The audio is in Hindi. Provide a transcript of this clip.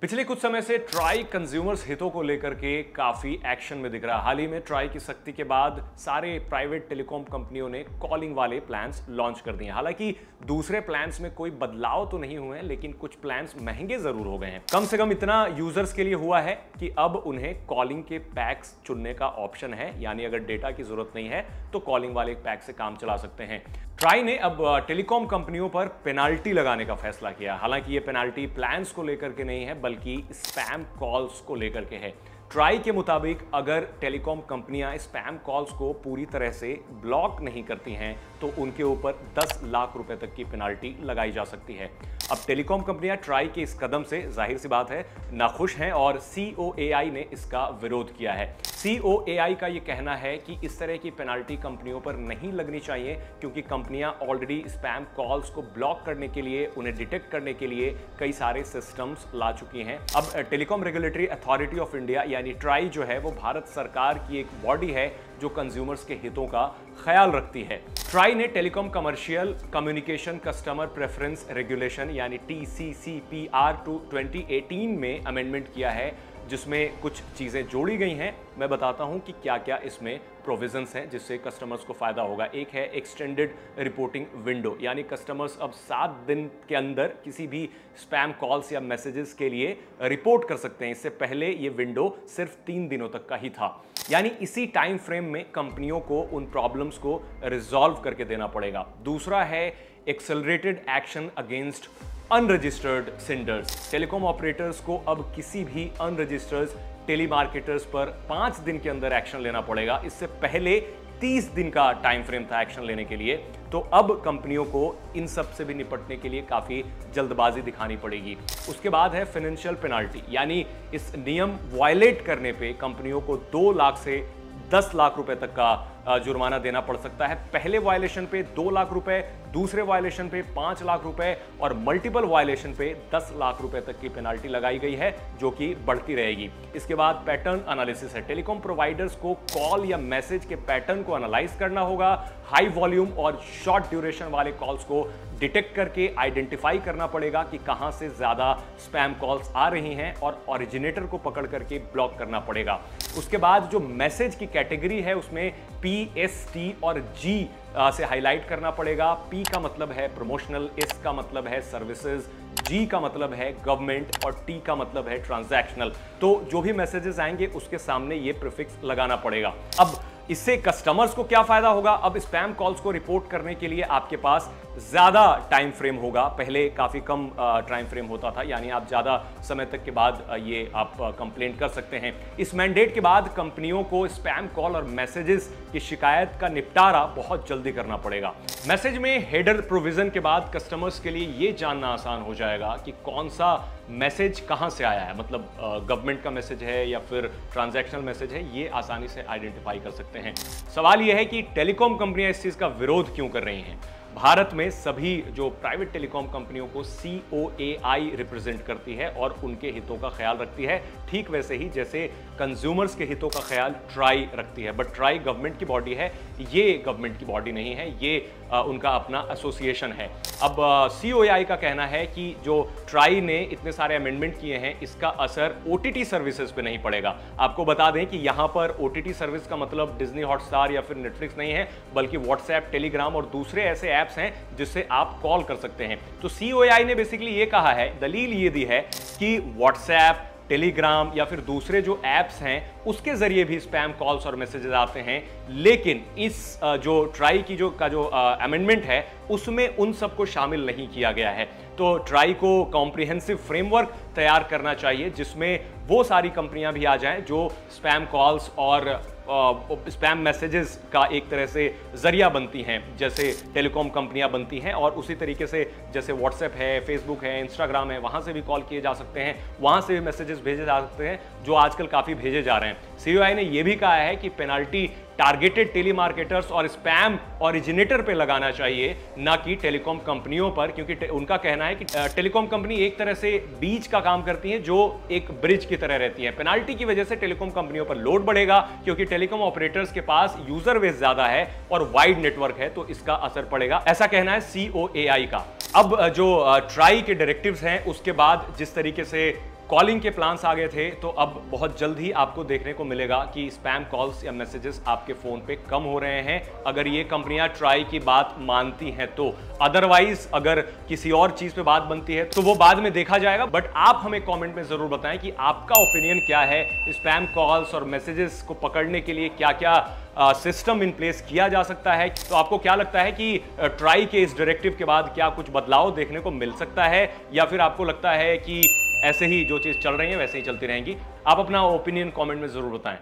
पिछले कुछ समय से ट्राई कंज्यूमर्स हितों को लेकर के काफी एक्शन में दिख रहा है। हाल ही में ट्राई की सख्ती के बाद सारे प्राइवेट टेलीकॉम कंपनियों ने कॉलिंग वाले प्लान्स लॉन्च कर दिए। हालांकि दूसरे प्लान्स में कोई बदलाव तो नहीं हुए हैं, लेकिन कुछ प्लान्स महंगे जरूर हो गए हैं। कम से कम इतना यूजर्स के लिए हुआ है कि अब उन्हें कॉलिंग के पैक्स चुनने का ऑप्शन है, यानी अगर डेटा की जरूरत नहीं है तो कॉलिंग वाले पैक से काम चला सकते हैं। ट्राई ने अब टेलीकॉम कंपनियों पर पेनाल्टी लगाने का फैसला किया। हालांकि ये पेनाल्टी प्लान्स को लेकर के नहीं है, बल्कि स्पैम कॉल्स को लेकर के है। ट्राई के मुताबिक अगर टेलीकॉम कंपनियां स्पैम कॉल्स को पूरी तरह से ब्लॉक नहीं करती हैं तो उनके ऊपर 10 लाख रुपए तक की पेनाल्टी लगाई जा सकती है। अब टेलीकॉम कंपनियां ट्राई के इस कदम से जाहिर सी बात है नाखुश हैं और COAI ने इसका विरोध किया है। COAI का ये कहना है कि इस तरह की पेनाल्टी कंपनियों पर नहीं लगनी चाहिए, क्योंकि कंपनियां ऑलरेडी स्पैम कॉल्स को ब्लॉक करने के लिए, उन्हें डिटेक्ट करने के लिए कई सारे सिस्टम्स ला चुकी हैं। अब telecom regulatory authority of India यानी ट्राई जो है वो भारत सरकार की एक बॉडी है जो कंज्यूमर्स के हितों का ख्याल रखती है। ट्राई ने telecom commercial communication customer preference regulation यानी TCCPR 2018 में अमेंडमेंट किया है, जिसमें कुछ चीजें जोड़ी गई हैं। मैं बताता हूं कि क्या क्या इसमें प्रोविजंस हैं जिससे कस्टमर्स को फायदा होगा। एक है एक्सटेंडेड रिपोर्टिंग विंडो, यानी कस्टमर्स अब 7 दिन के अंदर किसी भी स्पैम कॉल्स या मैसेजेस के लिए रिपोर्ट कर सकते हैं। इससे पहले ये विंडो सिर्फ 3 दिनों तक का ही था, यानी इसी टाइम फ्रेम में कंपनियों को उन प्रॉब्लम्स को रिजॉल्व करके देना पड़ेगा। दूसरा है accelerated action against unregistered senders. Telecom operators को अब किसी भी अनरजिस्टर्ड टेलीमार्केटर्स पर 5 दिन के अंदर एक्शन लेना पड़ेगा। इससे पहले 30 दिन का टाइम फ्रेम था एक्शन लेने के लिए। तो अब कंपनियों को इन सब से भी निपटने के लिए काफी जल्दबाजी दिखानी पड़ेगी। उसके बाद है फाइनेंशियल पेनाल्टी, यानी इस नियम वायलेट करने पे कंपनियों को 2 लाख से 10 लाख रुपए तक का जुर्माना देना पड़ सकता है। पहले वायलेशन पे 2 लाख रुपए, दूसरे वायलेशन पे 5 लाख रुपए और मल्टीपल वायलेशन पे 10 लाख रुपए तक की पेनाल्टी लगाई गई है, जो कि बढ़ती रहेगी। इसके बाद पैटर्न एनालिसिस है। टेलीकॉम प्रोवाइडर्स को कॉल या मैसेज के पैटर्न को एनालाइज करना होगा। हाई वॉल्यूम और शॉर्ट ड्यूरेशन वाले कॉल्स को डिटेक्ट करके आइडेंटिफाई करना पड़ेगा कि कहां से ज्यादा स्पैम कॉल्स आ रही हैं और ओरिजिनेटर को पकड़ करके ब्लॉक करना पड़ेगा। उसके बाद जो मैसेज की कैटेगरी है उसमें P, S, T और G से हाईलाइट करना पड़ेगा। P का मतलब है प्रमोशनल, S का मतलब है सर्विसेज, G का मतलब है गवर्नमेंट और T का मतलब है ट्रांजैक्शनल। तो जो भी मैसेजेस आएंगे उसके सामने ये प्रीफिक्स लगाना पड़ेगा। अब इससे कस्टमर्स को क्या फायदा होगा? अब स्पैम कॉल्स को रिपोर्ट करने के लिए आपके पास ज्यादा टाइम फ्रेम होगा। पहले काफी कम टाइम फ्रेम होता था, यानी आप ज्यादा समय तक के बाद ये आप कंप्लेंट कर सकते हैं। इस मैंडेट के बाद कंपनियों को स्पैम कॉल और मैसेजेस की शिकायत का निपटारा बहुत जल्दी करना पड़ेगा। मैसेज में हेडर प्रोविजन के बाद कस्टमर्स के लिए ये जानना आसान हो जाएगा कि कौन सा मैसेज कहां से आया है, मतलब गवर्नमेंट का मैसेज है या फिर ट्रांजैक्शनल मैसेज है, ये आसानी से आइडेंटिफाई कर सकते हैं। सवाल यह है कि टेलीकॉम कंपनियां इस चीज का विरोध क्यों कर रही हैं? भारत में सभी जो प्राइवेट टेलीकॉम कंपनियों को COAI रिप्रेजेंट करती है और उनके हितों का ख्याल रखती है, ठीक वैसे ही जैसे कंज्यूमर्स के हितों का ख्याल ट्राई रखती है। बट ट्राई गवर्नमेंट की बॉडी है, ये गवर्नमेंट की बॉडी नहीं है, ये उनका अपना एसोसिएशन है। अब COAI का कहना है कि जो ट्राई ने इतने सारे अमेंडमेंट किए हैं इसका असर OTT सर्विसेज पे नहीं पड़ेगा। आपको बता दें कि यहाँ पर OTT सर्विस का मतलब डिज्नी हॉटस्टार या फिर नेटफ्लिक्स नहीं है, बल्कि व्हाट्सएप, टेलीग्राम और दूसरे ऐसे ऐप्स हैं जिससे आप कॉल कर सकते हैं। तो COAI ने बेसिकली ये कहा है, दलील ये दी है कि व्हाट्सएप, टेलीग्राम या फिर दूसरे जो ऐप्स हैं उसके जरिए भी स्पैम कॉल्स और मैसेजेस आते हैं, लेकिन इस जो ट्राई की जो अमेंडमेंट है उसमें उन सबको शामिल नहीं किया गया है। तो ट्राई को कॉम्प्रिहेंसिव फ्रेमवर्क तैयार करना चाहिए जिसमें वो सारी कंपनियां भी आ जाएं जो स्पैम कॉल्स और स्पैम मैसेजेस का एक तरह से जरिया बनती हैं, जैसे टेलीकॉम कंपनियां बनती हैं। और उसी तरीके से जैसे व्हाट्सएप है, फेसबुक है, इंस्टाग्राम है, वहां से भी कॉल किए जा सकते हैं, वहां से भी मैसेजेस भेजे जा सकते हैं, जो आजकल काफी भेजे जा रहे हैं। COAI ने यह भी कहा है कि पेनाल्टी टारगेटेड टेलीमार्केटर्स और स्पैम ओरिजिनेटर पे लगाना चाहिए, ना कि टेलीकॉम कंपनियों पर, क्योंकि उनका कहना है कि टेलीकॉम कंपनी एक तरह से बीच का काम करती है जो एक ब्रिज की तरह रहती है। पेनाल्टी की वजह से टेलीकॉम कंपनियों पर लोड बढ़ेगा, क्योंकि टेलीकॉम ऑपरेटर्स के पास यूजर बेस ज्यादा है और वाइड नेटवर्क है, तो इसका असर पड़ेगा, ऐसा कहना है COAI का। अब जो ट्राई के डायरेक्टिव्स हैं उसके बाद जिस तरीके से कॉलिंग के प्लान्स आ गए थे, तो अब बहुत जल्द ही आपको देखने को मिलेगा कि स्पैम कॉल्स या मैसेजेस आपके फोन पे कम हो रहे हैं, अगर ये कंपनियां ट्राई की बात मानती हैं तो। अदरवाइज अगर किसी और चीज पे बात बनती है तो वो बाद में देखा जाएगा। बट आप हमें कमेंट में जरूर बताएं कि आपका ओपिनियन क्या है, स्पैम कॉल्स और मैसेजेस को पकड़ने के लिए क्या क्या सिस्टम इन प्लेस किया जा सकता है। तो आपको क्या लगता है कि ट्राई के इस डायरेक्टिव के बाद क्या कुछ बदलाव देखने को मिल सकता है, या फिर आपको लगता है कि ऐसे ही जो चीज चल रही है वैसे ही चलती रहेंगी? आप अपना ओपिनियन कमेंट में जरूर बताएं।